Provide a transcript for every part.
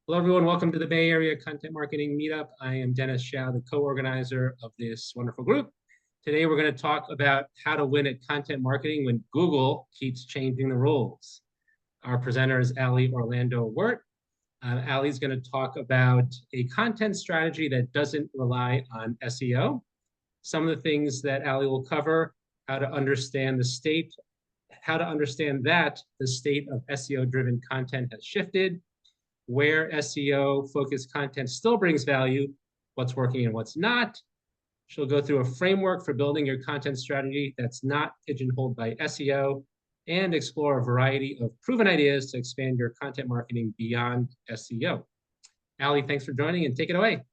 Hello, everyone. Welcome to the Bay Area Content Marketing Meetup. I am Dennis Shao, the co-organizer of this wonderful group. Today, we're going to talk about how to win at content marketing when Google keeps changing the rules. Our presenter is Ali Orlando Wert. Ali's going to talk about a content strategy that doesn't rely on SEO. Some of the things that Ali will cover: how to understand that the state of SEO-driven content has shifted, where SEO-focused content still brings value, what's working and what's not. She'll go through a framework for building your content strategy that's not pigeonholed by SEO, and explore a variety of proven ideas to expand your content marketing beyond SEO. Ali, thanks for joining, and take it away.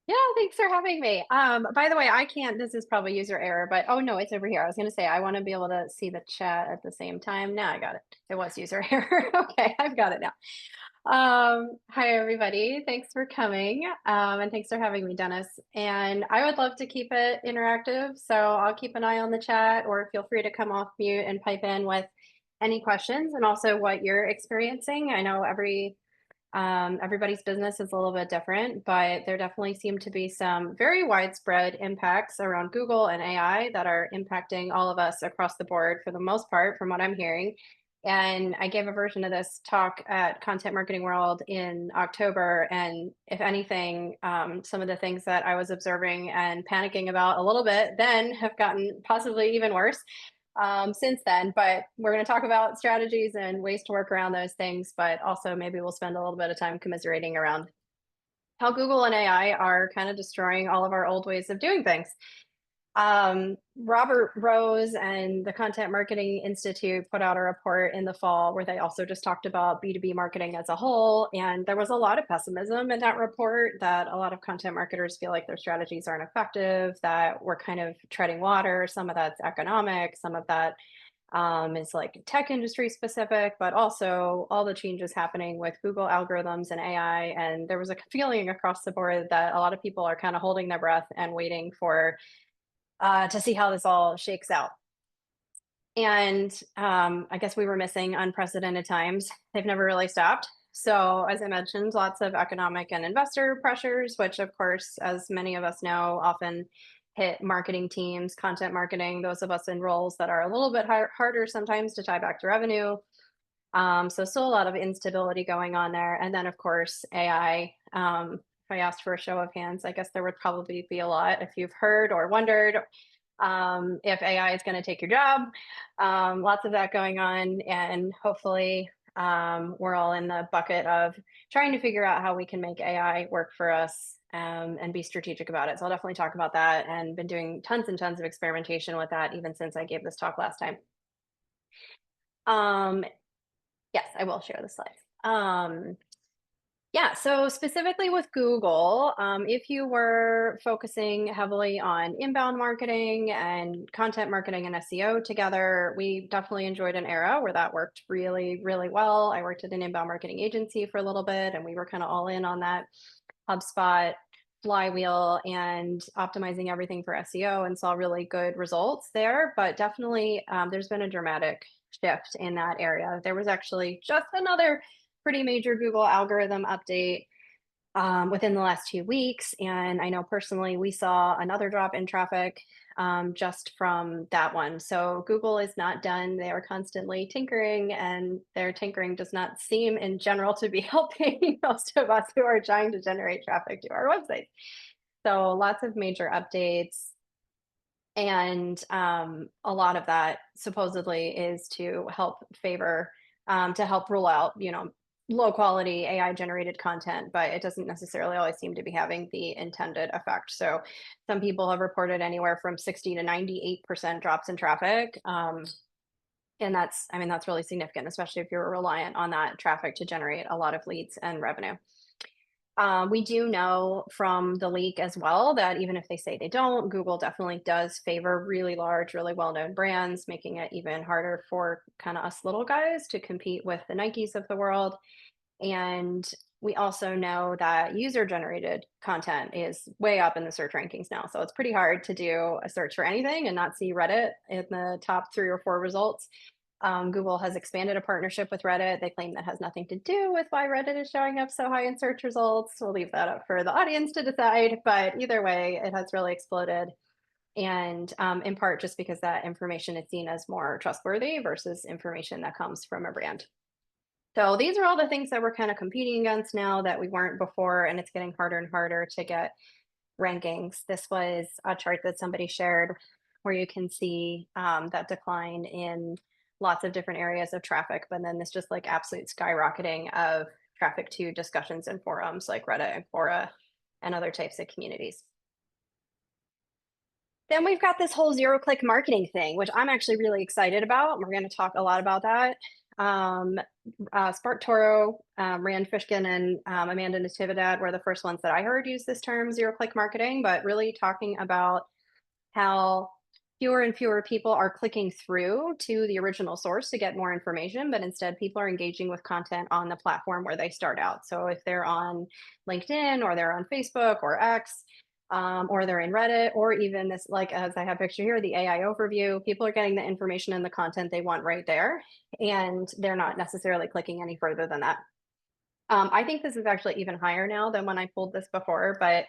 Yeah, thanks for having me. By the way, I can't, this is probably user error, but oh no, it's over here. I was gonna say I want to be able to see the chat at the same time. Now I got it. It was user error. Okay, I've got it now. Hi everybody. Thanks for coming. And thanks for having me, Dennis. And I would love to keep it interactive. So I'll keep an eye on the chat, or feel free to come off mute and pipe in with any questions and also what you're experiencing. I know everybody's business is a little bit different, but there definitely seem to be some very widespread impacts around Google and AI that are impacting all of us across the board for the most part, from what I'm hearing. And I gave a version of this talk at Content Marketing World in October. And if anything, some of the things that I was observing and panicking about a little bit then have gotten possibly even worse since then. But we're going to talk about strategies and ways to work around those things, but also maybe we'll spend a little bit of time commiserating around how Google and AI are kind of destroying all of our old ways of doing things. Robert Rose and the Content Marketing Institute put out a report in the fall where they also just talked about B2B marketing as a whole. And there was a lot of pessimism in that report, that a lot of content marketers feel like their strategies aren't effective, that we're kind of treading water. Some of that's economic, some of that is like tech industry specific, but also all the changes happening with Google algorithms and AI. And there was a feeling across the board that a lot of people are kind of holding their breath and waiting for to see how this all shakes out. And I guess we were missing unprecedented times. They've never really stopped. So, as I mentioned, lots of economic and investor pressures, which, of course, as many of us know, often hit marketing teams, content marketing, those of us in roles that are a little bit harder sometimes to tie back to revenue. So, still a lot of instability going on there. And then, of course, AI. If I asked for a show of hands, I guess there would probably be a lot if you've heard or wondered if AI is going to take your job. Lots of that going on. And hopefully, we're all in the bucket of trying to figure out how we can make AI work for us and be strategic about it. So I'll definitely talk about that, and been doing tons and tons of experimentation with that even since I gave this talk last time. Yes, I will share the slides. Yeah, so specifically with Google, if you were focusing heavily on inbound marketing and content marketing and SEO together, we definitely enjoyed an era where that worked really, really well. I worked at an inbound marketing agency for a little bit, and we were kind of all in on that HubSpot flywheel and optimizing everything for SEO, and saw really good results there. But definitely, there's been a dramatic shift in that area. There was actually just another pretty major Google algorithm update within the last 2 weeks. And I know personally we saw another drop in traffic just from that one. So Google is not done. They are constantly tinkering, and their tinkering does not seem in general to be helping most of us who are trying to generate traffic to our website. So lots of major updates. And a lot of that supposedly is to help rule out, low quality AI generated content, but it doesn't necessarily always seem to be having the intended effect. So some people have reported anywhere from 60 to 98% drops in traffic. And that's really significant, especially if you're reliant on that traffic to generate a lot of leads and revenue. We do know from the leak as well that even if they say they don't, Google definitely does favor really large, really well-known brands, making it even harder for kind of us little guys to compete with the Nikes of the world. And we also know that user-generated content is way up in the search rankings now. So it's pretty hard to do a search for anything and not see Reddit in the top 3 or 4 results. Google has expanded a partnership with Reddit. They claim that has nothing to do with why Reddit is showing up so high in search results. We'll leave that up for the audience to decide. But either way, it has really exploded. And in part just because that information is seen as more trustworthy versus information that comes from a brand. So these are all the things that we're kind of competing against now that we weren't before, and it's getting harder and harder to get rankings. This was a chart that somebody shared where you can see that decline in lots of different areas of traffic, but then this just like absolute skyrocketing of traffic to discussions and forums like Reddit and Quora and other types of communities. Then we've got this whole zero-click marketing thing, which I'm actually really excited about. We're going to talk a lot about that. Spark Toro, Rand Fishkin, and Amanda Natividad were the first ones that I heard use this term, zero-click marketing, but really talking about how fewer and fewer people are clicking through to the original source to get more information, but instead people are engaging with content on the platform where they start out. So if they're on LinkedIn or they're on Facebook or X, or they're in Reddit, or even this, like as I have picture here, the AI overview, people are getting the information and the content they want right there, and they're not necessarily clicking any further than that. I think this is actually even higher now than when I pulled this before, but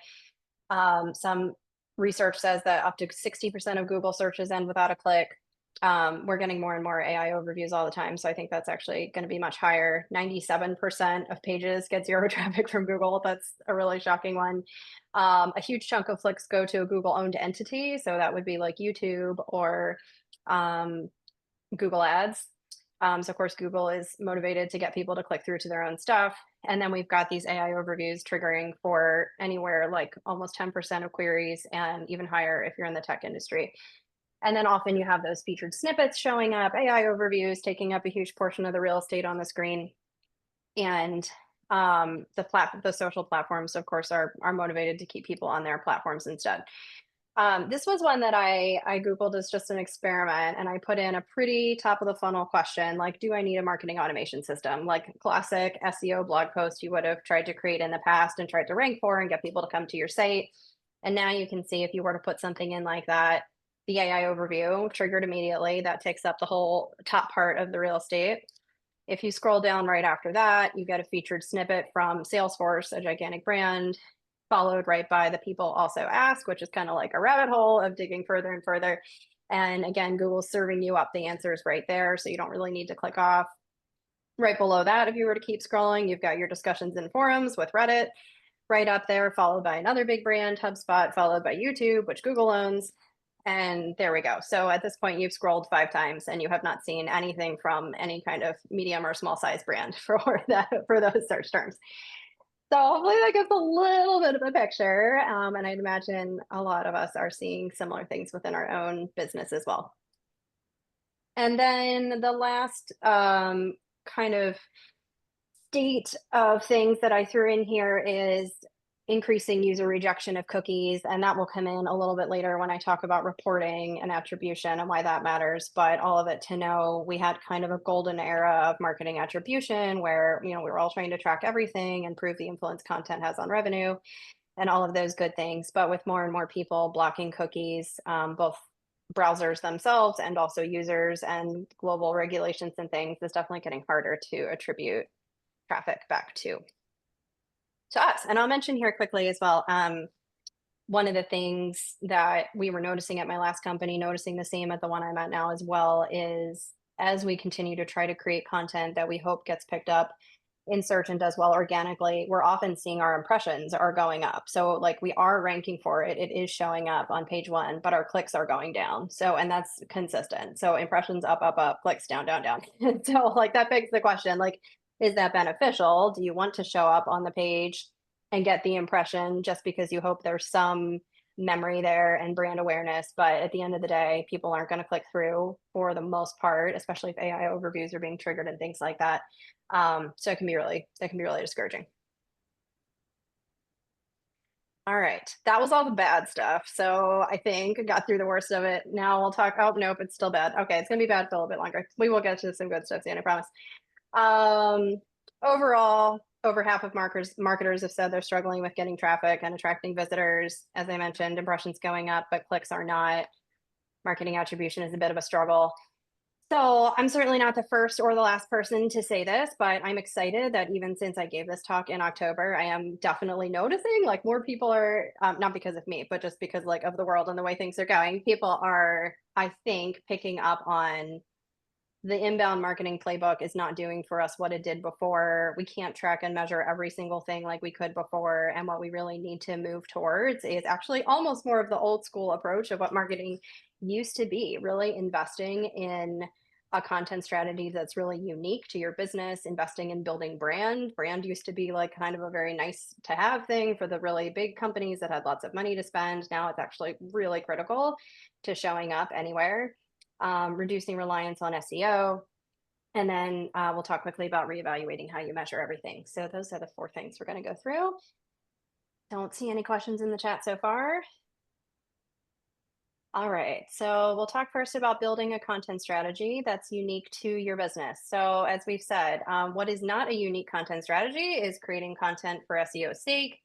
some research says that up to 60% of Google searches end without a click. We're getting more and more AI overviews all the time. So I think that's actually going to be much higher. 97% of pages get zero traffic from Google. That's a really shocking one. A huge chunk of clicks go to a Google owned entity. So that would be like YouTube or Google Ads. So of course, Google is motivated to get people to click through to their own stuff. And then we've got these AI overviews triggering for anywhere like almost 10% of queries and even higher if you're in the tech industry. And then often you have those featured snippets showing up, AI overviews taking up a huge portion of the real estate on the screen. And the social platforms, of course, are motivated to keep people on their platforms instead. This was one that I Googled as just an experiment, and I put in a pretty top of the funnel question, like, do I need a marketing automation system? Like classic SEO blog post you would have tried to create in the past and tried to rank for and get people to come to your site. And now you can see if you were to put something in like that, the AI overview triggered immediately. That takes up the whole top part of the real estate. If you scroll down right after that, you get a featured snippet from Salesforce, a gigantic brand, followed right by the people also ask, which is kind of like a rabbit hole of digging further and further. And again, Google's serving you up the answers right there, so you don't really need to click off. Right below that, if you were to keep scrolling, you've got your discussions in forums with Reddit right up there, followed by another big brand, HubSpot, followed by YouTube, which Google owns. And there we go. So at this point, you've scrolled 5 times and you have not seen anything from any kind of medium or small size brand for those search terms. So hopefully that gives a little bit of a picture. And I'd imagine a lot of us are seeing similar things within our own business as well. And then the last kind of state of things that I threw in here is increasing user rejection of cookies. And that will come in a little bit later when I talk about reporting and attribution and why that matters. But all of it to know, we had kind of a golden era of marketing attribution where, we were all trying to track everything and prove the influence content has on revenue and all of those good things. But with more and more people blocking cookies, both browsers themselves and also users and global regulations and things, it's definitely getting harder to attribute traffic back to us. And I'll mention here quickly as well, one of the things that we were noticing at my last company, noticing the same at the one I'm at now as well, is as we continue to try to create content that we hope gets picked up in search and does well organically, we're often seeing our impressions are going up. So like we are ranking for it, it is showing up on page 1, but our clicks are going down. So, and that's consistent. So impressions up, up, up, clicks down, down, down. So like that begs the question, like, is that beneficial? Do you want to show up on the page and get the impression just because you hope there's some memory there and brand awareness? But at the end of the day, people aren't going to click through for the most part, especially if AI overviews are being triggered and things like that. So it can be really discouraging. All right, that was all the bad stuff. So I think I got through the worst of it. Now we'll talk. Oh, nope, it's still bad. Okay, it's gonna be bad for a little bit longer. We will get to some good stuff soon, I promise. Overall, over half of marketers have said they're struggling with getting traffic and attracting visitors. As I mentioned, impressions going up, but clicks are not. Marketing attribution is a bit of a struggle. So I'm certainly not the first or the last person to say this, but I'm excited that even since I gave this talk in October, I am definitely noticing like more people are not because of me, but just because like of the world and the way things are going. People are, I think, picking up on the inbound marketing playbook is not doing for us what it did before. We can't track and measure every single thing like we could before. And what we really need to move towards is actually almost more of the old school approach of what marketing used to be, really investing in a content strategy that's really unique to your business, investing in building brand. Brand used to be like kind of a very nice to have thing for the really big companies that had lots of money to spend. Now it's actually really critical to showing up anywhere, reducing reliance on SEO, and then we'll talk quickly about reevaluating how you measure everything. So those are the 4 things we're going to go through. Don't see any questions in the chat so far. All right, so we'll talk first about building a content strategy that's unique to your business. So as we've said, what is not a unique content strategy is creating content for SEO's sake,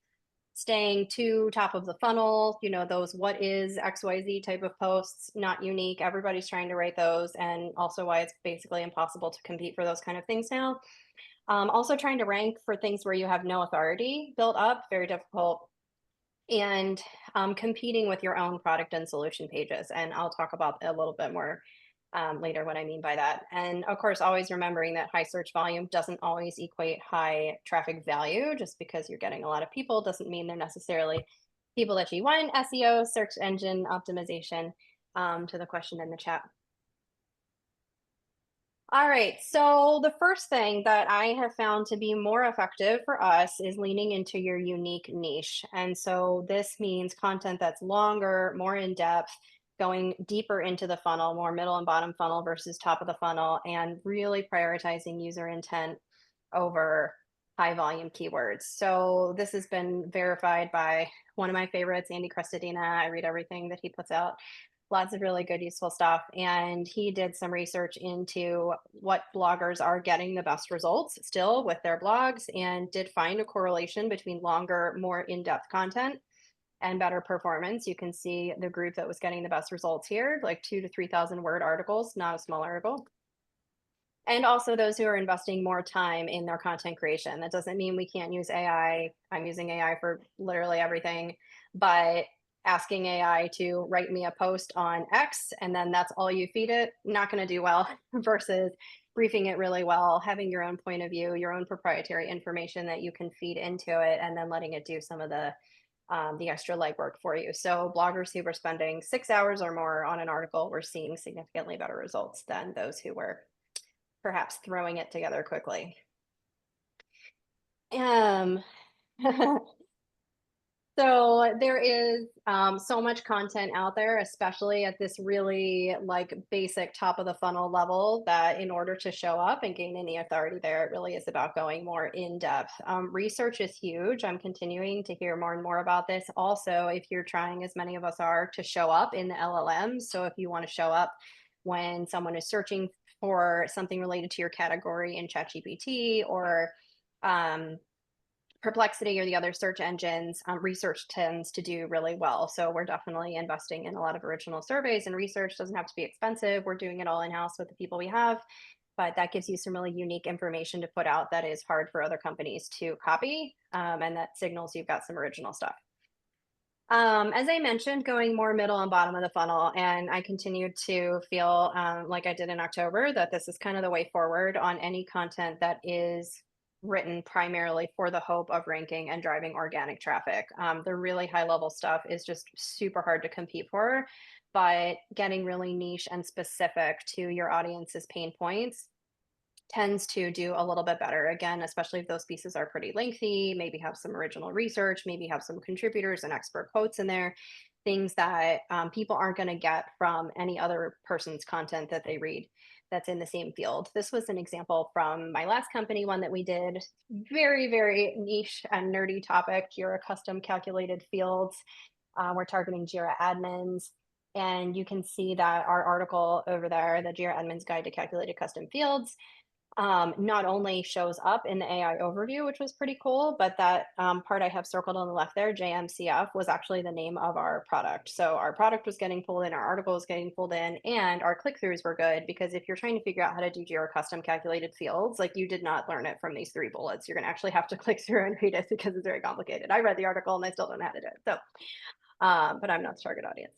staying to top of the funnel, those what is XYZ type of posts, not unique. Everybody's trying to write those, and also why it's basically impossible to compete for those kind of things now. Also trying to rank for things where you have no authority built up, very difficult. And competing with your own product and solution pages. And I'll talk about a little bit more later what I mean by that. And of course, always remembering that high search volume doesn't always equate high traffic value. Just because you're getting a lot of people doesn't mean they're necessarily people that you want. SEO, search engine optimization, to the question in the chat. All right, so the first thing that I have found to be more effective for us is leaning into your unique niche. And so this means content that's longer, more in depth, going deeper into the funnel, more middle and bottom funnel versus top of the funnel, and really prioritizing user intent over high volume keywords. So this has been verified by one of my favorites, Andy Crestodina. I read everything that he puts out, lots of really good, useful stuff. And he did some research into what bloggers are getting the best results still with their blogs, and did find a correlation between longer, more in-depth content and better performance. You can see the group that was getting the best results here, like 2,000 to 3,000 word articles, not a small article. And also those who are investing more time in their content creation. That doesn't mean we can't use AI. I'm using AI for literally everything, but asking AI to write me a post on X and then that's all you feed it, not going to do well versus briefing it really well, having your own point of view, your own proprietary information that you can feed into it, and then letting it do some of the extra legwork for you. So bloggers who were spending 6 hours or more on an article were seeing significantly better results than those who were perhaps throwing it together quickly. So there is so much content out there, especially at this really like basic top of the funnel level, that in order to show up and gain any authority there, it really is about going more in depth. Research is huge. I'm continuing to hear more and more about this. Also, if you're trying, as many of us are, to show up in the LLMs. So if you want to show up when someone is searching for something related to your category in ChatGPT or Perplexity or the other search engines, research tends to do really well. So we're definitely investing in a lot of original surveys, and research doesn't have to be expensive. We're doing it all in-house with the people we have, but that gives you some really unique information to put out that is hard for other companies to copy, and that signals you've got some original stuff. As I mentioned, going more middle and bottom of the funnel, and I continue to feel like I did in October, that this is kind of the way forward on any content that is written primarily for the hope of ranking and driving organic traffic. The really high level stuff is just super hard to compete for, but getting really niche and specific to your audience's pain points tends to do a little bit better. Again, especially if those pieces are pretty lengthy, maybe have some original research, maybe have some contributors and expert quotes in there, things that people aren't going to get from any other person's content that they read that's in the same field. This was an example from my last company, one that we did, very, very niche and nerdy topic, Jira custom calculated fields. We're targeting Jira admins. And you can see that our article over there, the Jira admins guide to calculated custom fields, not only shows up in the AI overview, which was pretty cool, but that part I have circled on the left there, JMCF, was actually the name of our product. So our product was getting pulled in, our article was getting pulled in, and our click-throughs were good because if you're trying to figure out how to do Jira custom calculated fields, like you did not learn it from these 3 bullets. You're going to actually have to click through and read it because it's very complicated. I read the article and I still don't know how to do it. So, but I'm not the target audience.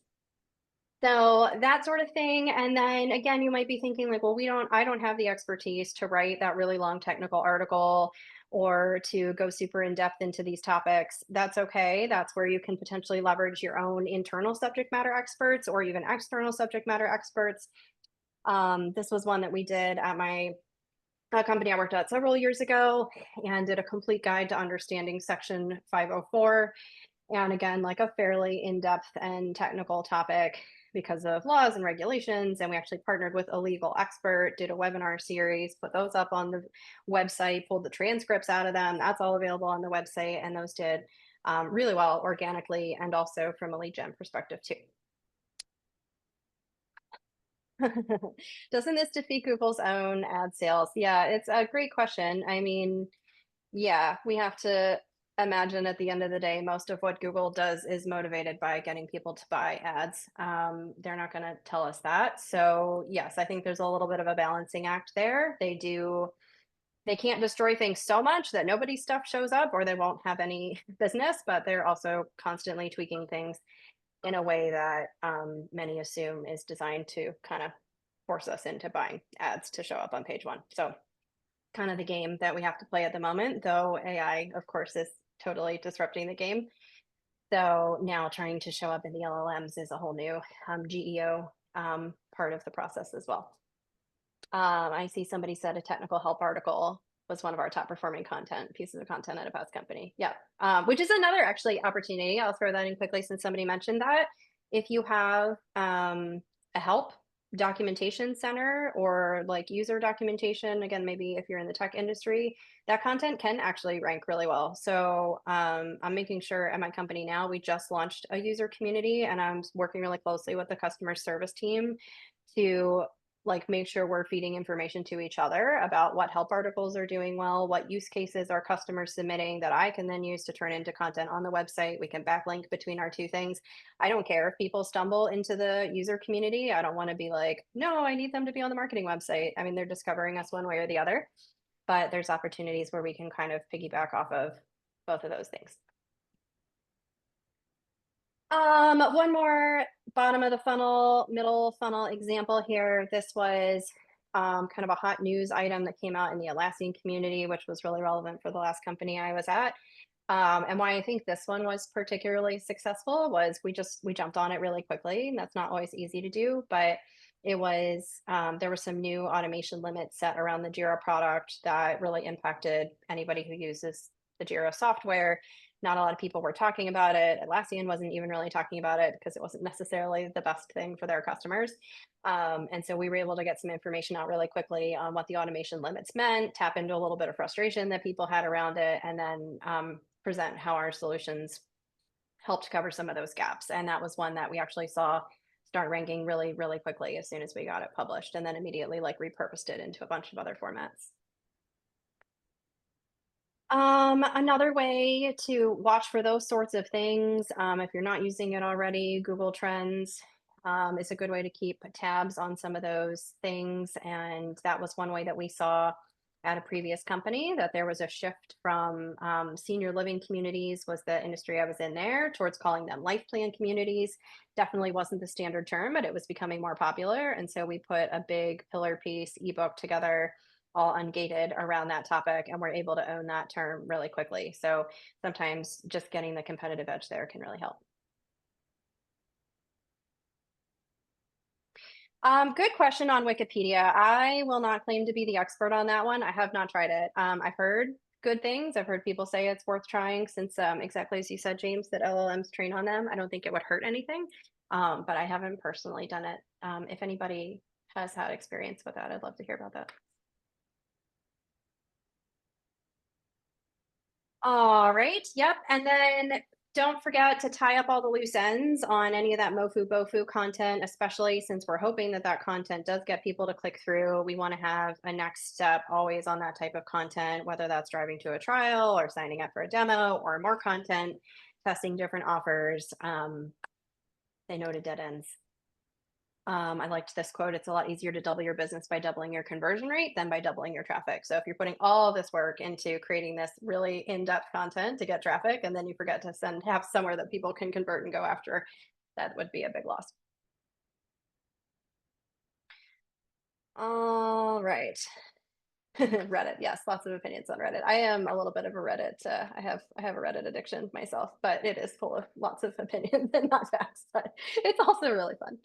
So that sort of thing. And then again, you might be thinking like, well, I don't have the expertise to write that really long technical article or to go super in depth into these topics. That's okay. That's where you can potentially leverage your own internal subject matter experts or even external subject matter experts. This was one that we did at my company I worked at several years ago and did a complete guide to understanding Section 504. And again, like a fairly in-depth and technical topic because of laws and regulations. And we actually partnered with a legal expert, did a webinar series, put those up on the website, pulled the transcripts out of them. That's all available on the website. And those did really well organically and also from a lead gen perspective too. Doesn't this defeat Google's own ad sales? Yeah, it's a great question. I mean, yeah, we have to imagine at the end of the day, most of what Google does is motivated by getting people to buy ads. They're not going to tell us that. So yes, I think there's a little bit of a balancing act there. They can't destroy things so much that nobody's stuff shows up or they won't have any business, but they're also constantly tweaking things in a way that many assume is designed to kind of force us into buying ads to show up on page 1. So kind of the game that we have to play at the moment, though AI, of course, is totally disrupting the game. So now trying to show up in the LLMs is a whole new GEO part of the process as well. I see somebody said a technical help article was one of our top performing pieces of content at a past company. Yeah, which is another actually opportunity. I'll throw that in quickly since somebody mentioned that. If you have a help documentation center or like user documentation, again, maybe if you're in the tech industry, that content can actually rank really well. So I'm making sure at my company now, we just launched a user community and I'm working really closely with the customer service team to like make sure we're feeding information to each other about what help articles are doing well, what use cases are customers submitting that I can then use to turn into content on the website. We can backlink between our 2 things. I don't care if people stumble into the user community. I don't want to be like, no, I need them to be on the marketing website. I mean, they're discovering us one way or the other, but there's opportunities where we can kind of piggyback off of both of those things. One more bottom of the funnel, middle funnel example here. This was kind of a hot news item that came out in the Atlassian community, which was really relevant for the last company I was at. And why I think this one was particularly successful was we jumped on it really quickly, and that's not always easy to do, but it was there were some new automation limits set around the Jira product that really impacted anybody who uses the Jira software. Not a lot of people were talking about it. Atlassian wasn't even really talking about it because it wasn't necessarily the best thing for their customers. And so we were able to get some information out really quickly on what the automation limits meant, tap into a little bit of frustration that people had around it, and then present how our solutions helped cover some of those gaps. And that was one that we actually saw start ranking really, really quickly as soon as we got it published, and then immediately like repurposed it into a bunch of other formats. Another way to watch for those sorts of things, if you're not using it already, Google Trends is a good way to keep tabs on some of those things. And that was one way that we saw at a previous company that there was a shift from senior living communities was the industry I was in there towards calling them life plan communities. Definitely wasn't the standard term, but it was becoming more popular. And so we put a big pillar piece ebook together all ungated around that topic, and we're able to own that term really quickly. So sometimes just getting the competitive edge there can really help. Good question on Wikipedia. I will not claim to be the expert on that one. I have not tried it. I've heard good things. I've heard people say it's worth trying since exactly as you said, James, that LLMs train on them. I don't think it would hurt anything, but I haven't personally done it. If anybody has had experience with that, I'd love to hear about that. All right. Yep. And then Don't forget to tie up all the loose ends on any of that MOFU, BOFU content, especially since we're hoping that that content does get people to click through. We want to have a next step always on that type of content, whether that's driving to a trial or signing up for a demo or more content, testing different offers. They know to dead ends. I liked this quote. It's a lot easier to double your business by doubling your conversion rate than by doubling your traffic. So if you're putting all this work into creating this really in-depth content to get traffic, and then you forget to have somewhere that people can convert and go after, that would be a big loss. All right. Reddit, yes, lots of opinions on Reddit. I am a little bit of a Reddit. I have a Reddit addiction myself, but it is full of lots of opinions and not facts. But it's also really fun.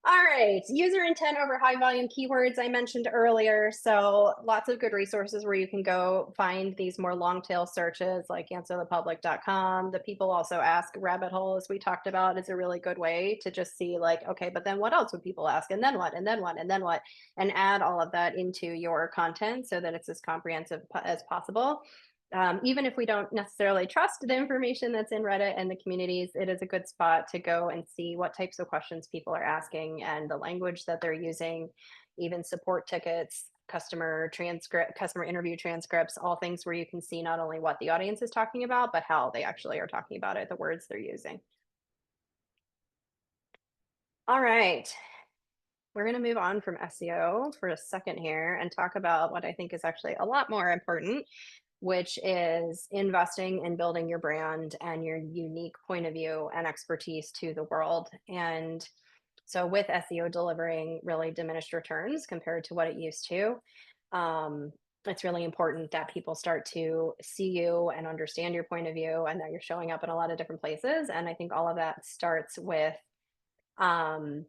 All right, user intent over high volume keywords I mentioned earlier. So lots of good resources where you can go find these more long tail searches like answerthepublic.com. The people also ask rabbit hole, as we talked about, is a really good way to just see like, okay, but then what else would people ask? And then what? And then what? And then what? And add all of that into your content so that it's as comprehensive as possible. Even if we don't necessarily trust the information that's in Reddit and the communities, it is a good spot to go and see what types of questions people are asking and the language that they're using, even support tickets, customer interview transcripts, all things where you can see not only what the audience is talking about, but how they actually are talking about it, the words they're using. All right. We're going to move on from SEO for a second here and talk about what I think is actually a lot more important, which is investing in building your brand and your unique point of view and expertise to the world. And so with SEO delivering really diminished returns compared to what it used to, it's really important that people start to see you and understand your point of view and that you're showing up in a lot of different places. And I think all of that starts with um,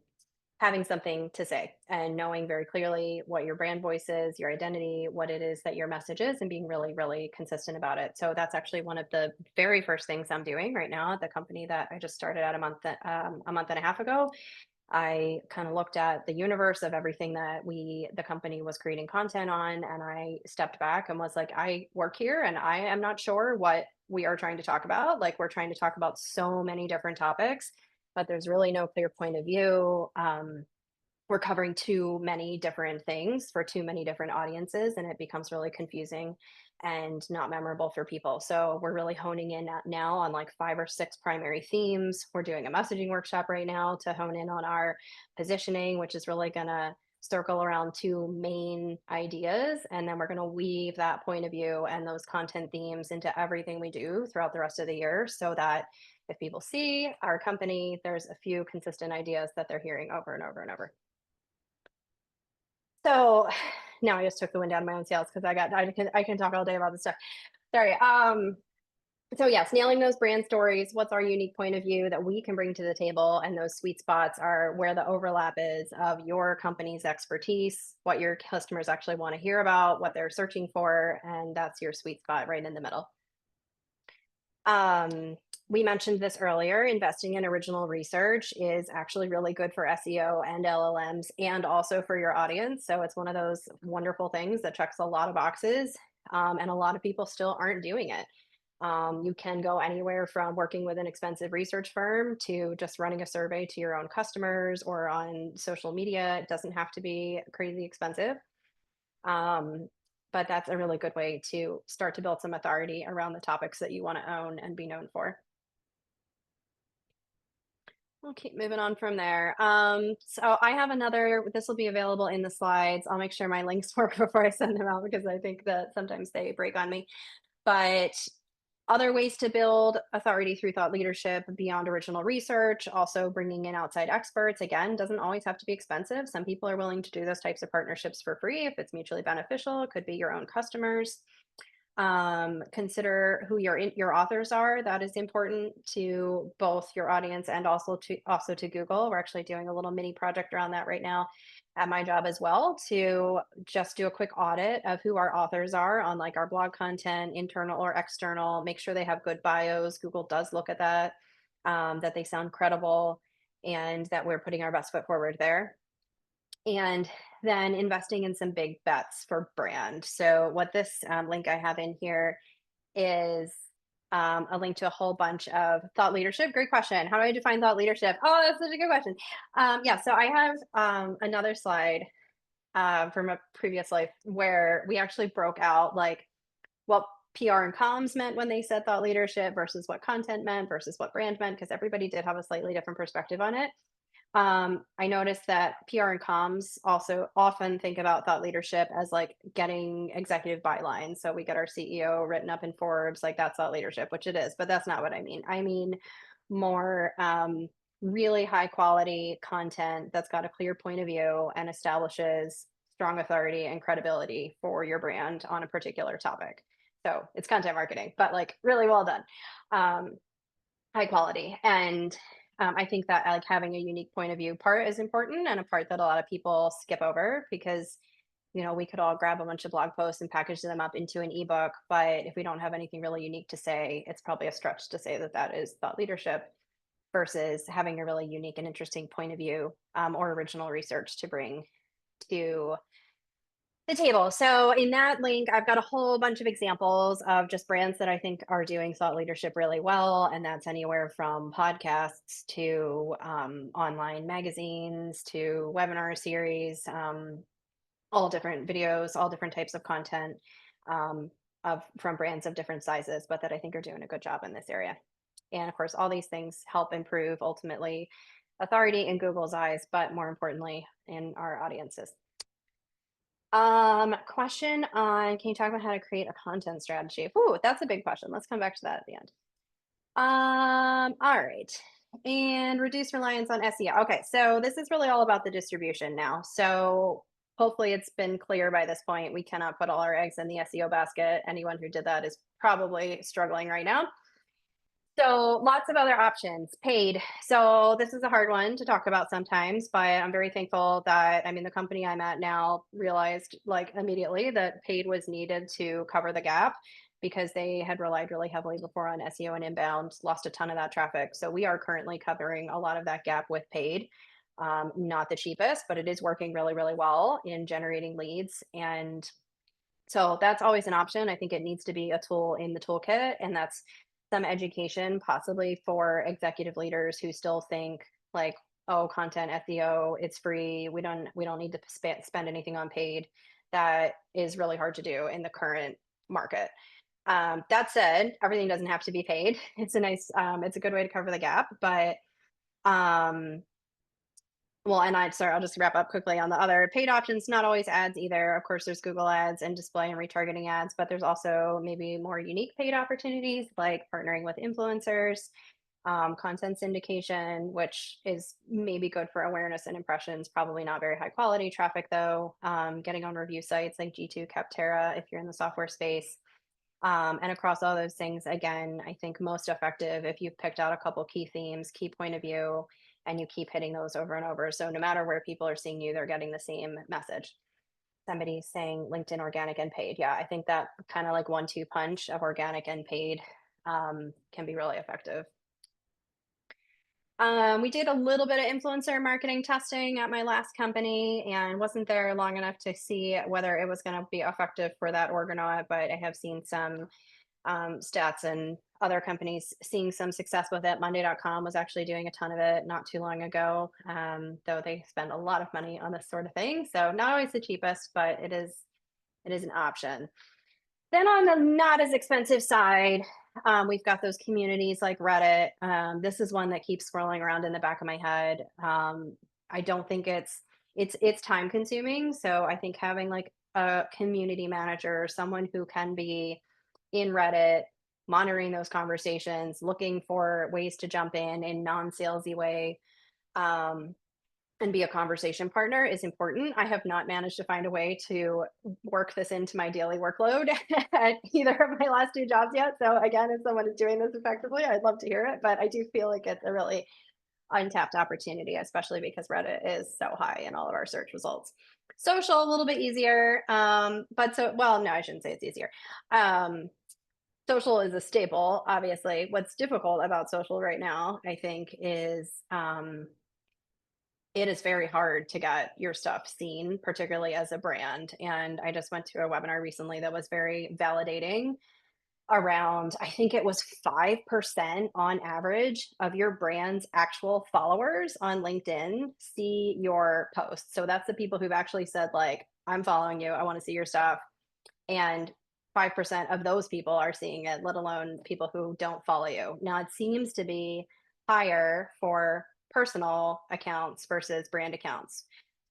having something to say and knowing very clearly what your brand voice is, your identity, what it is that your message is, and being really, really consistent about it. So that's actually one of the very first things I'm doing right now at the company that I just started at a month and a half ago. I kind of looked at the universe of everything that the company was creating content on, and I stepped back and was like, I work here and I am not sure what we are trying to talk about. Like, we're trying to talk about so many different topics, but there's really no clear point of view. We're covering too many different things for too many different audiences, and it becomes really confusing and not memorable for people. So we're really honing in now on like 5 or 6 primary themes. We're doing a messaging workshop right now to hone in on our positioning, which is really going to circle around 2 main ideas. And then we're going to weave that point of view and those content themes into everything we do throughout the rest of the year, so that if people see our company, there's a few consistent ideas that they're hearing over and over and over. So now I just took the wind out of my own sails because I can talk all day about this stuff. Sorry. So yes, nailing those brand stories. What's our unique point of view that we can bring to the table? And those sweet spots are where the overlap is of your company's expertise, what your customers actually want to hear about, what they're searching for, and that's your sweet spot right in the middle. We mentioned this earlier, investing in original research is actually really good for SEO and LLMs and also for your audience. So it's one of those wonderful things that checks a lot of boxes, and a lot of people still aren't doing it. You can go anywhere from working with an expensive research firm to just running a survey to your own customers or on social media. It doesn't have to be crazy expensive. But that's a really good way to start to build some authority around the topics that you want to own and be known for. We'll keep moving on from there. So I have this will be available in the slides. I'll make sure my links work before I send them out because I think that sometimes they break on me. But other ways to build authority through thought leadership beyond original research, also bringing in outside experts. Again, doesn't always have to be expensive. Some people are willing to do those types of partnerships for free if it's mutually beneficial. It could be your own customers. Consider who your authors are. That is important to both your audience and also to Google. We're actually doing a little mini project around that right now at my job as well, to just do a quick audit of who our authors are on like our blog content, internal or external. Make sure they have good bios. Google does look at that, that they sound credible, and that we're putting our best foot forward there. And then investing in some big bets for brand. So what this link I have in here is a link to a whole bunch of thought leadership. Great question. How do I define thought leadership? Oh, that's such a good question. Yeah, so I have another slide from a previous life where we actually broke out like what PR and comms meant when they said thought leadership versus what content meant versus what brand meant, because everybody did have a slightly different perspective on it. I noticed that PR and comms also often think about thought leadership as like getting executive bylines. So we get our CEO written up in Forbes, like that's thought leadership, which it is, but that's not what I mean. I mean more really high quality content that's got a clear point of view and establishes strong authority and credibility for your brand on a particular topic. So it's content marketing, but like really well done. High quality. And I think that like having a unique point of view part is important, and a part that a lot of people skip over because we could all grab a bunch of blog posts and package them up into an ebook, but if we don't have anything really unique to say, it's probably a stretch to say that that is thought leadership versus having a really unique and interesting point of view or original research to bring to the table. So in that link, I've got a whole bunch of examples of just brands that I think are doing thought leadership really well. And that's anywhere from podcasts to online magazines to webinar series, all different videos, all different types of content from brands of different sizes, but that I think are doing a good job in this area. And of course, all these things help improve ultimately authority in Google's eyes, but more importantly, in our audiences. Question on, can you talk about how to create a content strategy? Ooh, that's a big question. Let's come back to that at the end. All right. And reduce reliance on SEO. Okay, so this is really all about the distribution now. So hopefully it's been clear by this point. We cannot put all our eggs in the SEO basket. Anyone who did that is probably struggling right now. So lots of other options. Paid. So this is a hard one to talk about sometimes, but I'm very thankful that the company I'm at now realized like immediately that paid was needed to cover the gap because they had relied really heavily before on SEO and inbound, lost a ton of that traffic. So we are currently covering a lot of that gap with paid. Not the cheapest, but it is working really, really well in generating leads. And so that's always an option. I think it needs to be a tool in the toolkit, and that's some education possibly for executive leaders who still think like, oh, content SEO, it's free. We don't need to spend anything on paid. That is really hard to do in the current market. That said, everything doesn't have to be paid. It's a good way to cover the gap, but well, and I'll just wrap up quickly on the other paid options, not always ads either. Of course, there's Google ads and display and retargeting ads, but there's also maybe more unique paid opportunities like partnering with influencers, content syndication, which is maybe good for awareness and impressions, probably not very high quality traffic though. Getting on review sites like G2, Capterra, if you're in the software space. And across all those things, again, I think most effective if you've picked out a couple key themes, key point of view, and you keep hitting those over and over. So no matter where people are seeing you, they're getting the same message. Somebody's saying LinkedIn organic and paid. Yeah, I think that kind of like 1-2 punch of organic and paid can be really effective. We did a little bit of influencer marketing testing at my last company and wasn't there long enough to see whether it was going to be effective for that org or not, but I have seen some stats and other companies seeing some success with it. Monday.com was actually doing a ton of it not too long ago, though they spend a lot of money on this sort of thing. So not always the cheapest, but it is an option. Then on the not as expensive side, we've got those communities like Reddit. This is one that keeps swirling around in the back of my head. I don't think it's time consuming. So I think having like a community manager, someone who can be in Reddit, monitoring those conversations, looking for ways to jump in non-salesy way, and be a conversation partner is important. I have not managed to find a way to work this into my daily workload at either of my last 2 jobs yet. So again, if someone is doing this effectively, I'd love to hear it, but I do feel like it's a really untapped opportunity, especially because Reddit is so high in all of our search results. Social, a little bit easier. Well, no, I shouldn't say it's easier. Social is a staple, obviously. What's difficult about social right now, I think, is it is very hard to get your stuff seen, particularly as a brand. And I just went to a webinar recently that was very validating around, I think it was 5% on average of your brand's actual followers on LinkedIn see your posts. So that's the people who've actually said, like, I'm following you, I want to see your stuff. And 5% of those people are seeing it, let alone people who don't follow you. Now, it seems to be higher for personal accounts versus brand accounts.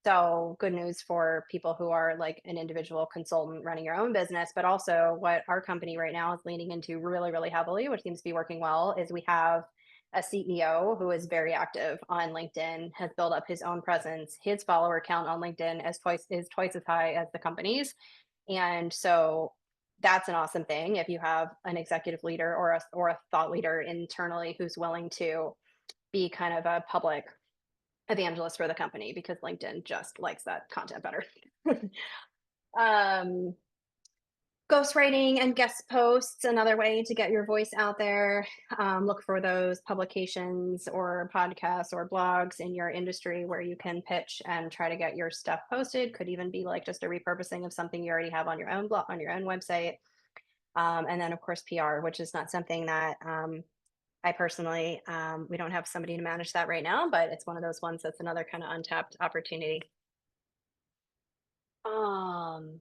So, good news for people who are like an individual consultant running your own business, but also what our company right now is leaning into really, really heavily, which seems to be working well, is we have a CEO who is very active on LinkedIn, has built up his own presence. His follower count on LinkedIn is twice as high as the company's. And so that's an awesome thing if you have an executive leader or a thought leader internally who's willing to be kind of a public evangelist for the company, because LinkedIn just likes that content better. um, Ghostwriting and guest posts, another way to get your voice out there. Look for those publications or podcasts or blogs in your industry where you can pitch and try to get your stuff posted. Could even be like just a repurposing of something you already have on your own blog, on your own website. And then, of course, PR, which is not something that I personally, we don't have somebody to manage that right now, but it's one of those ones that's another kind of untapped opportunity. Um,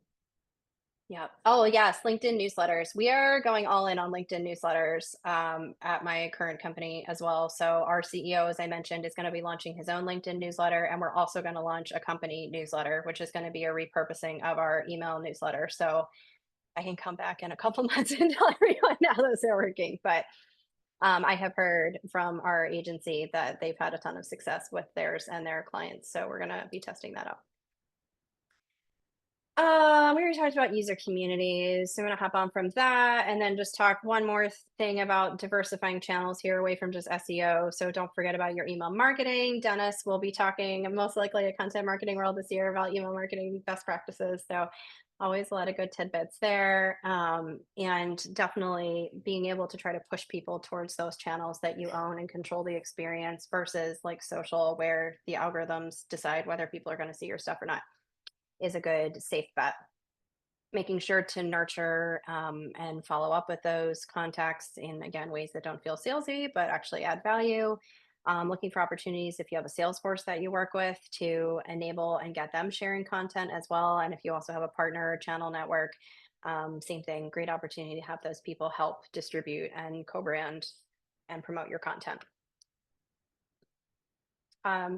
Yeah. Oh, yes. LinkedIn newsletters. We are going all in on LinkedIn newsletters at my current company as well. So, our CEO, as I mentioned, is going to be launching his own LinkedIn newsletter. And we're also going to launch a company newsletter, which is going to be a repurposing of our email newsletter. So, I can come back in a couple months and tell everyone how those are working. But I have heard from our agency that they've had a ton of success with theirs and their clients. So, we're going to be testing that out. We already talked about user communities, so I'm gonna hop on from that and then just talk one more thing about diversifying channels here away from just SEO. So don't forget about your email marketing. Dennis will be talking most likely at Content Marketing World this year about email marketing best practices. So always a lot of good tidbits there. And definitely being able to try to push people towards those channels that you own and control the experience versus like social, where the algorithms decide whether people are going to see your stuff or not, is a good safe bet. Making sure to nurture and follow up with those contacts in, again, ways that don't feel salesy but actually add value. Looking for opportunities if you have a sales force that you work with to enable and get them sharing content as well. And if you also have a partner channel network, same thing, great opportunity to have those people help distribute and co-brand and promote your content.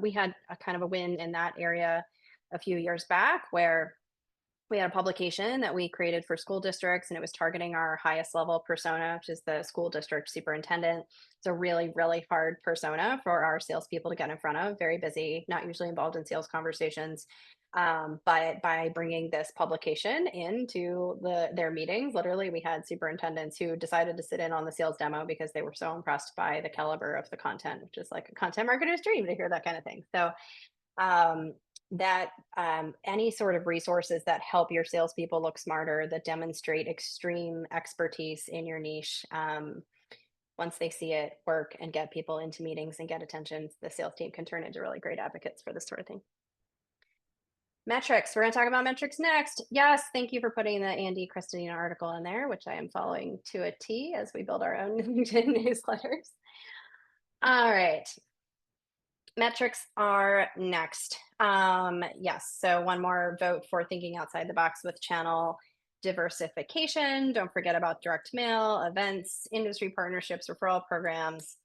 We had a kind of a win in that area a few years back where we had a publication that we created for school districts, and it was targeting our highest level persona, which is the school district superintendent. It's a really, really hard persona for our salespeople to get in front of. Very busy, not usually involved in sales conversations. But by bringing this publication into their meetings, literally, we had superintendents who decided to sit in on the sales demo because they were so impressed by the caliber of the content, which is like a content marketer's dream to hear that kind of thing. So that any sort of resources that help your salespeople look smarter, that demonstrate extreme expertise in your niche, once they see it work and get people into meetings and get attention, the sales team can turn into really great advocates for this sort of thing. Metrics. We're going to talk about metrics next. Yes, thank you for putting the Andy Christina article in there, which I am following to a T as we build our own LinkedIn newsletters. All right. Metrics are next. Yes, so one more vote for thinking outside the box with channel diversification. Don't forget about direct mail, events, industry partnerships, referral programs,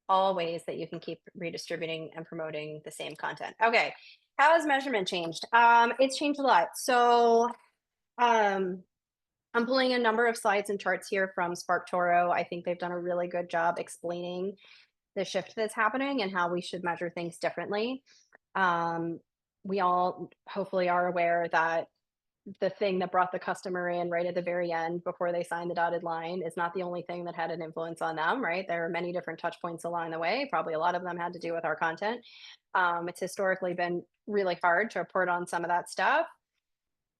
all ways that you can keep redistributing and promoting the same content. Okay, how has measurement changed? It's changed a lot. So I'm pulling a number of slides and charts here from SparkToro. I think they've done a really good job explaining the shift that's happening and how we should measure things differently. We all hopefully are aware that the thing that brought the customer in right at the very end before they signed the dotted line is not the only thing that had an influence on them, right? There are many different touch points along the way. Probably a lot of them had to do with our content. It's historically been really hard to report on some of that stuff.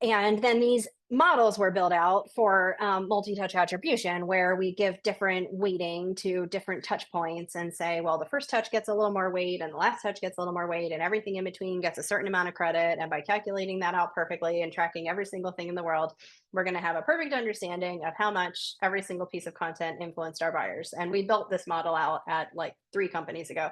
And then these models were built out for multi-touch attribution, where we give different weighting to different touch points and say, well, the first touch gets a little more weight and the last touch gets a little more weight and everything in between gets a certain amount of credit. And by calculating that out perfectly and tracking every single thing in the world, we're going to have a perfect understanding of how much every single piece of content influenced our buyers. And we built this model out at like 3 companies ago.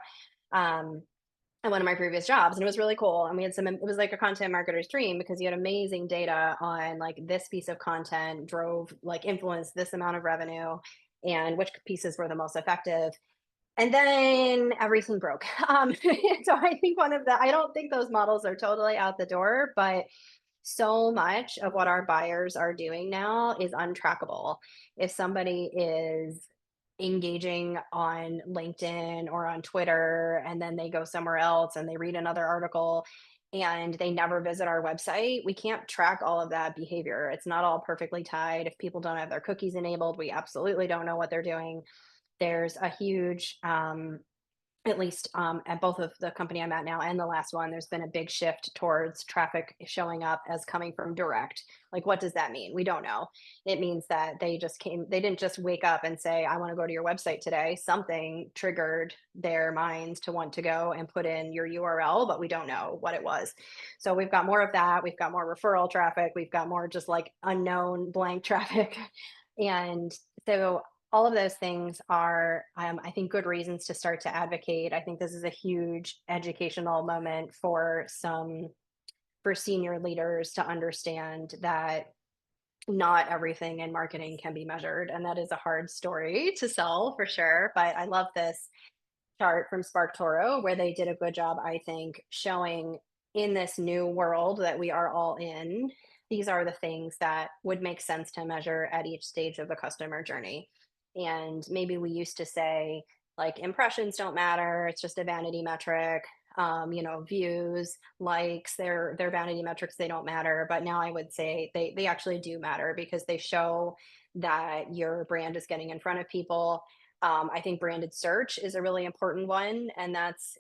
At one of my previous jobs, and it was really cool. And we had it was like a content marketer's dream, because you had amazing data on like this piece of content drove like influenced this amount of revenue and which pieces were the most effective. And then everything broke. So I think I don't think those models are totally out the door, but so much of what our buyers are doing now is untrackable. If somebody is engaging on LinkedIn or on Twitter, and then they go somewhere else and they read another article and they never visit our website, we can't track all of that behavior. It's not all perfectly tied. If people don't have their cookies enabled, we absolutely don't know what they're doing. There's a huge at least at both of the company I'm at now and the last one, there's been a big shift towards traffic showing up as coming from direct. Like, what does that mean? We don't know. It means that they didn't just wake up and say, I want to go to your website today. Something triggered their minds to want to go and put in your URL, but we don't know what it was. So we've got more of that. We've got more referral traffic. We've got more just like unknown blank traffic. And so all of those things are, I think, good reasons to start to advocate. I think this is a huge educational moment for senior leaders to understand that not everything in marketing can be measured, and that is a hard story to sell for sure. But I love this chart from SparkToro where they did a good job, I think, showing in this new world that we are all in, these are the things that would make sense to measure at each stage of the customer journey. And maybe we used to say, like, impressions don't matter, it's just a vanity metric. Views, likes, they're vanity metrics, they don't matter. But now I would say they actually do matter, because they show that your brand is getting in front of people. I think branded search is a really important one, and that's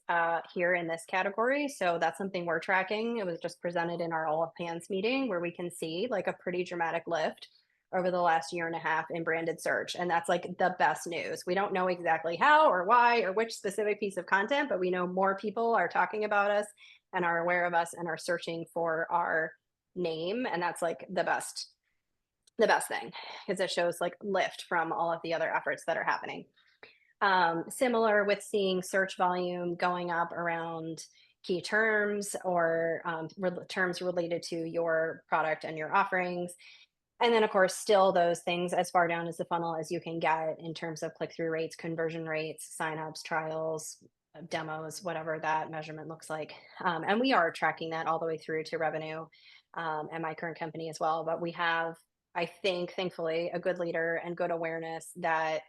here in this category. So that's something we're tracking. It was just presented in our all hands meeting, where we can see like a pretty dramatic lift over the last year and a half in branded search. And that's like the best news. We don't know exactly how or why or which specific piece of content, but we know more people are talking about us and are aware of us and are searching for our name. And that's like the best thing, because it shows like lift from all of the other efforts that are happening. Similar with seeing search volume going up around key terms or terms related to your product and your offerings. And then, of course, still those things as far down as the funnel as you can get in terms of click-through rates, conversion rates, signups, trials, demos, whatever that measurement looks like. And we are tracking that all the way through to revenue at my current company as well. But we have, I think, thankfully, a good leader and good awareness that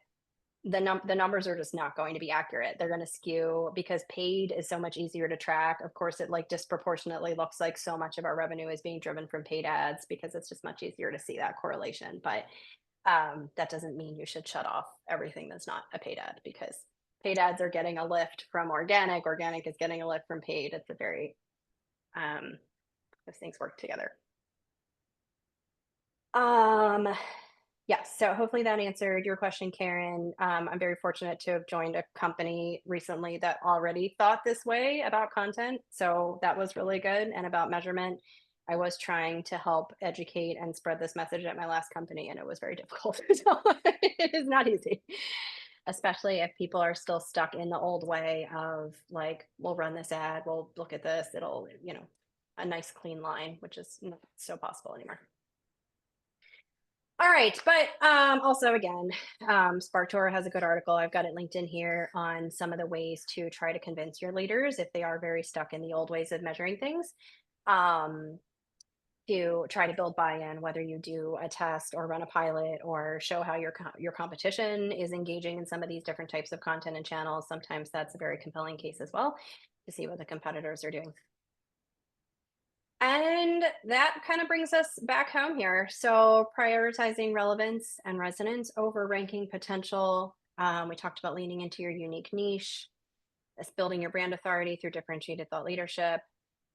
the numbers are just not going to be accurate. They're going to skew, because paid is so much easier to track. Of course, it like disproportionately looks like so much of our revenue is being driven from paid ads, because it's just much easier to see that correlation. But that doesn't mean you should shut off everything that's not a paid ad, because paid ads are getting a lift from organic. Organic is getting a lift from paid. It's a very, those things work together. Yes, so hopefully that answered your question, Karen. I'm very fortunate to have joined a company recently that already thought this way about content. So that was really good. And about measurement, I was trying to help educate and spread this message at my last company, and it was very difficult. So it is not easy, especially if people are still stuck in the old way of like, we'll run this ad, we'll look at this, it'll, a nice clean line, which is not so possible anymore. All right, but also again, SparkToro has a good article. I've got it linked in here on some of the ways to try to convince your leaders, if they are very stuck in the old ways of measuring things, to try to build buy-in, whether you do a test or run a pilot or show how your competition is engaging in some of these different types of content and channels. Sometimes that's a very compelling case as well, to see what the competitors are doing. And that kind of brings us back home here. So prioritizing relevance and resonance over ranking potential. We talked about leaning into your unique niche. That's building your brand authority through differentiated thought leadership.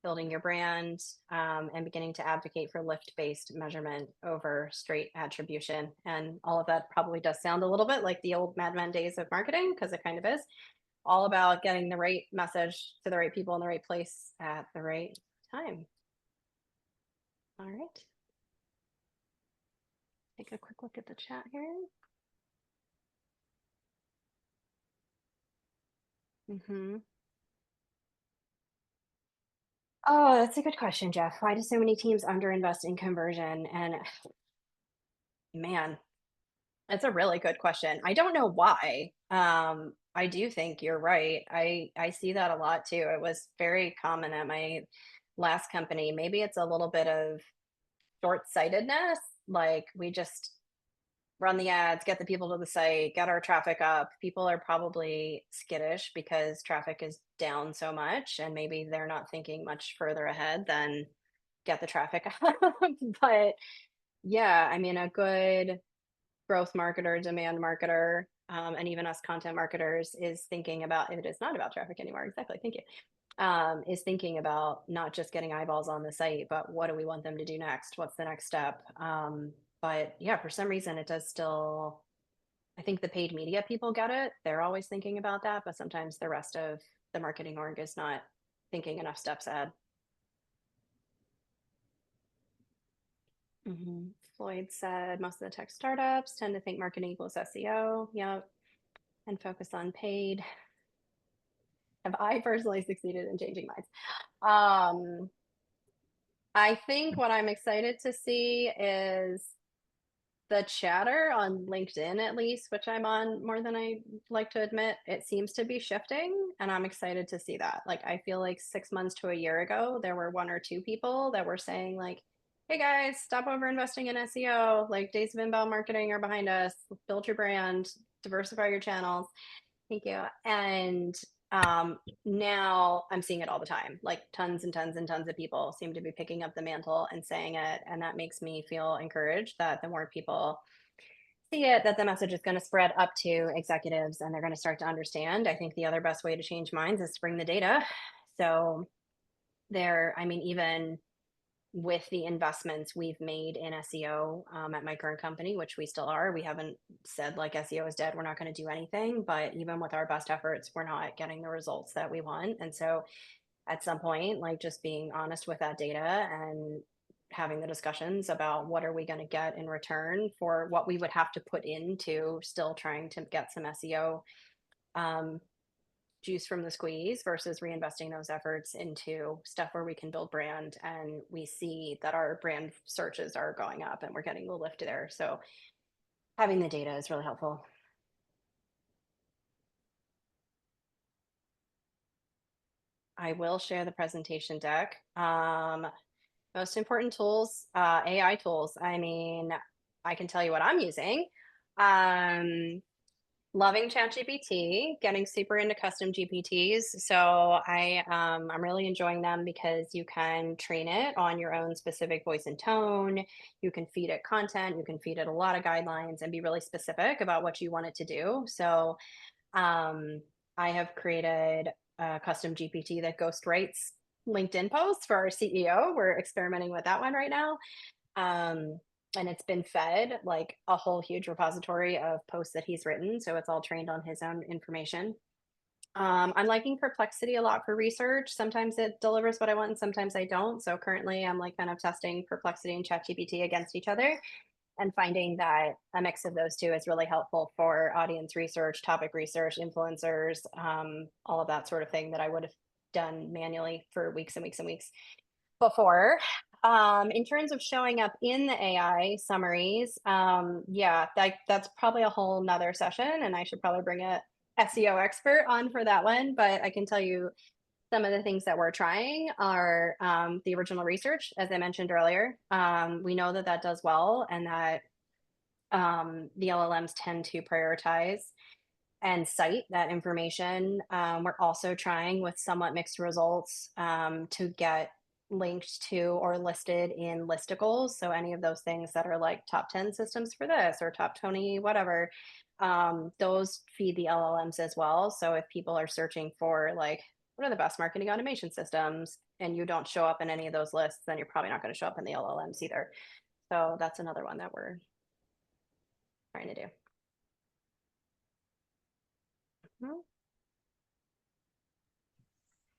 building your brand, and beginning to advocate for lift-based measurement over straight attribution. And all of that probably does sound a little bit like the old Mad Men days of marketing, because it kind of is all about getting the right message to the right people in the right place at the right time. All right. Take a quick look at the chat here. Oh, that's a good question, Jeff. Why do so many teams underinvest in conversion? And man, that's a really good question. I don't know why. I do think you're right. I see that a lot too. It was very common at my last company. Maybe it's a little bit of short-sightedness. Like we just run the ads, get the people to the site, get our traffic up. People are probably skittish because traffic is down so much, and maybe they're not thinking much further ahead than get the traffic up. But yeah, I mean, a good growth marketer, demand marketer, and even us content marketers is thinking about, if it is not about traffic anymore, exactly, thank you, is thinking about not just getting eyeballs on the site, but what do we want them to do next? What's the next step? But yeah, for some reason it does still, I think the paid media people get it. They're always thinking about that, but sometimes the rest of the marketing org is not thinking enough steps ahead. Floyd said most of the tech startups tend to think marketing equals SEO. Yep. And focus on paid. Have I personally succeeded in changing minds? I think what I'm excited to see is the chatter on LinkedIn, at least, which I'm on more than I like to admit. It seems to be shifting, and I'm excited to see that. Like, I feel like 6 months to a year ago, there were one or two people that were saying, like, hey guys, stop over investing in SEO. Like, days of inbound marketing are behind us. Build your brand, diversify your channels. Thank you. And now I'm seeing it all the time. Like tons and tons and tons of people seem to be picking up the mantle and saying it. And that makes me feel encouraged that the more people see it, that the message is going to spread up to executives and they're going to start to understand. I think the other best way to change minds is to bring the data. So there, I mean, even with the investments we've made in SEO at my current company, which we still are, we haven't said like SEO is dead, we're not going to do anything. But even with our best efforts, we're not getting the results that we want. And so at some point, like just being honest with that data and having the discussions about what are we going to get in return for what we would have to put into still trying to get some SEO juice from the squeeze versus reinvesting those efforts into stuff where we can build brand and we see that our brand searches are going up and we're getting the lift there. So having the data is really helpful. I will share the presentation deck. Most important tools, AI tools. I mean, I can tell you what I'm using. Loving ChatGPT, getting super into custom GPTs. So I'm really enjoying them because you can train it on your own specific voice and tone. You can feed it content. You can feed it a lot of guidelines and be really specific about what you want it to do. So I have created a custom GPT that ghost writes LinkedIn posts for our CEO. We're experimenting with that one right now. And it's been fed like a whole huge repository of posts that he's written. So it's all trained on his own information. I'm liking Perplexity a lot for research. Sometimes it delivers what I want and sometimes I don't. So currently I'm like kind of testing Perplexity and ChatGPT against each other and finding that a mix of those two is really helpful for audience research, topic research, influencers, all of that sort of thing that I would have done manually for weeks and weeks and weeks before. In terms of showing up in the AI summaries, yeah, that's probably a whole nother session, and I should probably bring a SEO expert on for that one. But I can tell you some of the things that we're trying are the original research, as I mentioned earlier. We know that that does well, and that the LLMs tend to prioritize and cite that information. We're also trying with somewhat mixed results to get linked to or listed in listicles. So any of those things that are like top 10 systems for this or top 20, whatever, those feed the LLMs as well. So if people are searching for like, what are the best marketing automation systems and you don't show up in any of those lists, then you're probably not going to show up in the LLMs either. So that's another one that we're trying to do. I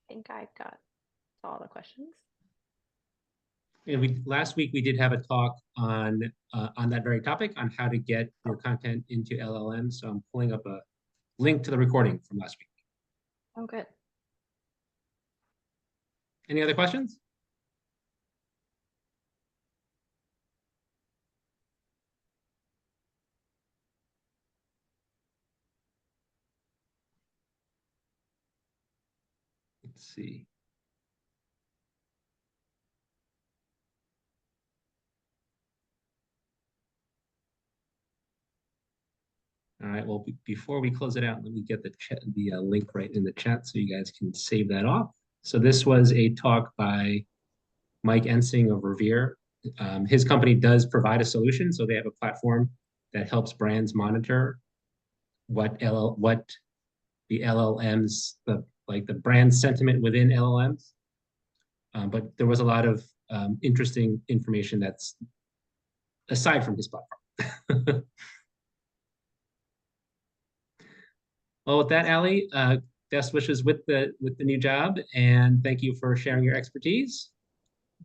think I've got all the questions. And last week we did have a talk on that very topic, on how to get your content into LLM. So I'm pulling up a link to the recording from last week. Oh, good. Any other questions? Let's see. All right, well, before we close it out, let me get the link right in the chat so you guys can save that off. So this was a talk by Mike Ensing of Revere. His company does provide a solution. So they have a platform that helps brands monitor what the LLMs, the brand sentiment within LLMs. But there was a lot of interesting information that's aside from his platform. Well, with that, Ali, best wishes with the new job, and thank you for sharing your expertise.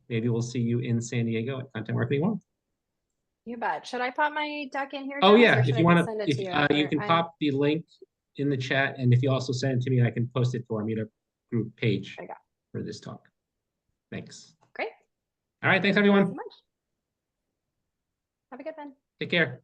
Maybe we'll see you in San Diego at Content Marketing World. You bet. Should I pop my deck in here, Oh Dennis, yeah, or should if you I want just send it to you? you can pop the link in the chat, and if you also send it to me, I can post it to our meetup group page for this talk. Thanks. Great. All right, thanks everyone. Thanks so much. Have a good one. Take care.